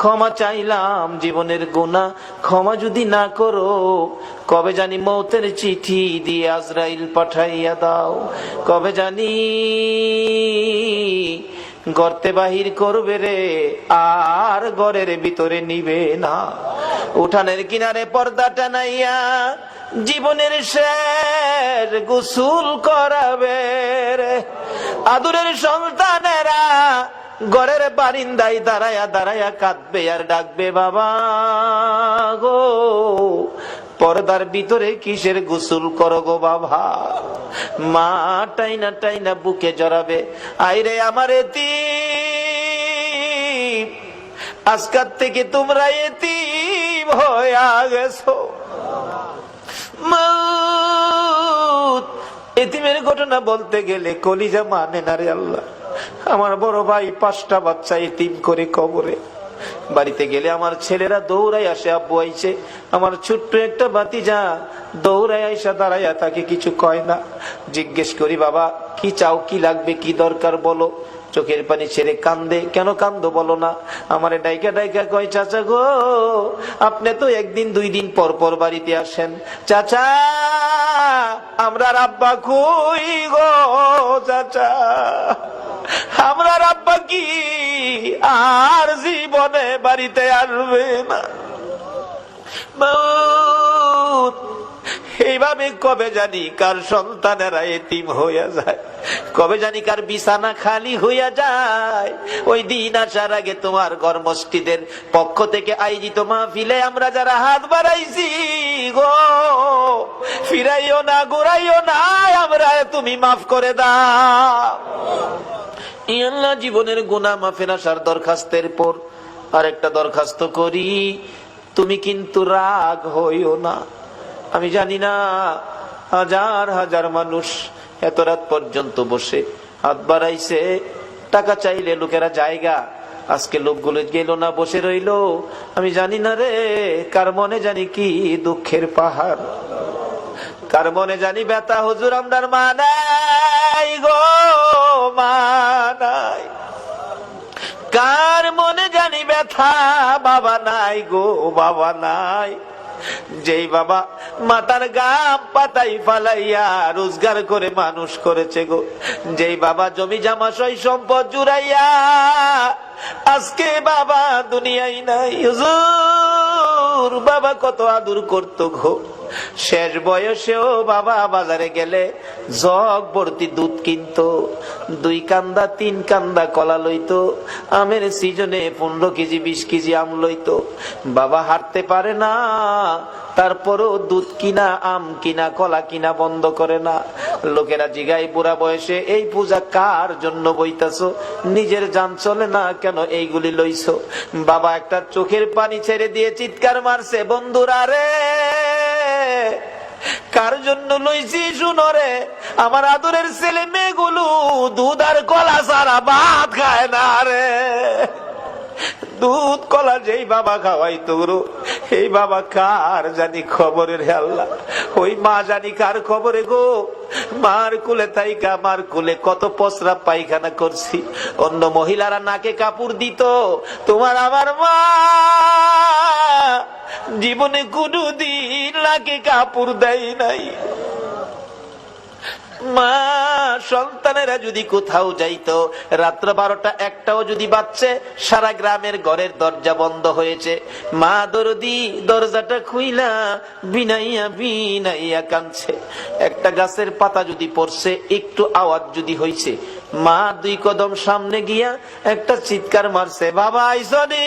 ক্ষমা চাইলাম জীবনের গুনাহ ক্ষমা যদি না করো, কবে জানি মৌতের চিঠি দিয়ে আজরাইল পাঠাইয়া দাও, কবে জানি গর্তে বাহির করবে রে, আর ঘরের ভিতরে নিবে না। উঠানের কিনারে পর্দা টানাইয়া জীবনের শেষ গোসল করাবে রে। আদুরের সন্তানেরা ঘরের বারিন্দায় দাঁড়ায়া দাঁড়ায়া কাঁদবে আর ডাকবে, বাবা গো পর্দার ভিতরে কিসের গোসল করো গো বাবা। মা টাইনা টাইনা বুকে জড়াবে, আইরে আমার এতিম, আজকাল থেকে তোমরা এতিম হয়ে গেছো। এতিমের ঘটনা বলতে গেলে কলিজা মানে না রে আল্লাহ। আমার বড় ভাই 5টা বাচ্চা এতিম করে কবরে। বাড়িতে গেলে আমার ছেলেরা দৌড়াই আসে, আব্বু আইছে। আমার ছোট্ট একটা ভাতিজা দৌড়াই আইসা দাঁড়াইয়া তাকে কিছু কয় না। জিজ্ঞেস করি, বাবা কি চাও, কি লাগবে, কি দরকার বলো। চোখের পানি ছেড়ে কান্দে। কেন কান্দো বলো না। আমারে ডাইকা ডাইকা কয়, চাচা গো আপনি তো 1 দিন 2 দিন পর পর বাড়িতে আসেন। চাচা আমরা আব্বা কই গো, চাচা আমরা আব্বা কি আর জীবনে বাড়িতে আসবে না। এইভাবে কবে জানি কার সন্তানেরা এতিম হইয়া যায়, কবে জানি কার বিছানা খালি হইয়া যায়। ওই দিন আসার আগে তোমার ঘর মসজিদের পক্ষ থেকে আয়োজিত মাহফিলে আমরা যারা হাত বাড়াইছি গো, ফিরাইও না ঘুরাইও না, আমরা তুমি মাফ করে দাও। আল্লাহ জীবনের গুনাহ মাফের আসার দরখাস্তের পর আরেকটা দরখাস্ত করি, তুমি কিন্তু রাগ হইও না। আমি জানি না হাজার হাজার মানুষ এত রাত পর্যন্ত বসে হাত বাড়াইছে, টাকা চাইলে লোকেরা জায়গা, আজকে লোকগুলো গেল না, বসে রইল। আমি জানি না রে কার মনে জানি কি দুঃখের পাহাড়, কার মনে জানি ব্যথা। হুজুর আমরার মা নাই গো, মা নাই। কার মনে জানি ব্যথা, বাবা নাই গো, বাবা নাই। যেই বাবা মাথার গাম পাতাই ফালাইয়া রোজগার করে মানুষ করেছে গো, যেই বাবা জমি জামা সই সম্পদ জুড়াইয়া আজকে বাবা দুনিয়ায় নাই। হুজুর বাবা কত আদর করতো গো, শেষ বয়সেও বাবা বাজারে গেলে জগ ভর্তি দুধ কিনতো, 2 কান্দা 3 কান্দা কলা লইতো, আমের সিজনে 15 কেজি 20 কেজি আম লইতো। বাবা হাঁটতে পারে না, তারপরও দুধ কিনা আম কিনা কলা কিনা বন্ধ করে না। লোকেরা জিগাই, বুড়া বয়সে এই পূজা কার জন্য বইতাছো, নিজের জান চলে না কেন এইগুলি লইছো। বাবা একটা চোখের পানি ছেড়ে দিয়ে চিৎকার মারছে, বন্ধুরা রে কার জন্য লইছি শুনো রে, আমার আদরের ছেলে মেয়েগুলো দুধ আর কলা ছাড়া ভাত খায় না রে। দুধ কলা যেই বাবা খাওয়াইতো এই বাবা কার জানি খবরের আল্লাহ, ওই মা জানি কার খবরে গো। মার কুলে থাইকা মার কুলে কত পসরা পায়খানা করছি, অন্য মহিলারা নাকে কাপড় দিত, তোমার আমার মা জীবনে কোনদিন নাকে কাপড় দেয় নাই। মা সন্তানেরা যদি কোথাও যাইতো, রাত্র 12টা 1টাও যদি বাজছে, সারা গ্রামের ঘরের দরজা বন্ধ হয়েছে, মা দরদি দরজাটা খুইলা বিনাইয়া বিনাইয়া কাঁদছে। একটা গাছের পাতা যদি পড়ছে, একটু আওয়াজ যদি হইছে, মা 2 কদম সামনে গিয়া একটা চিৎকার মারছে, বাবা আইসনি।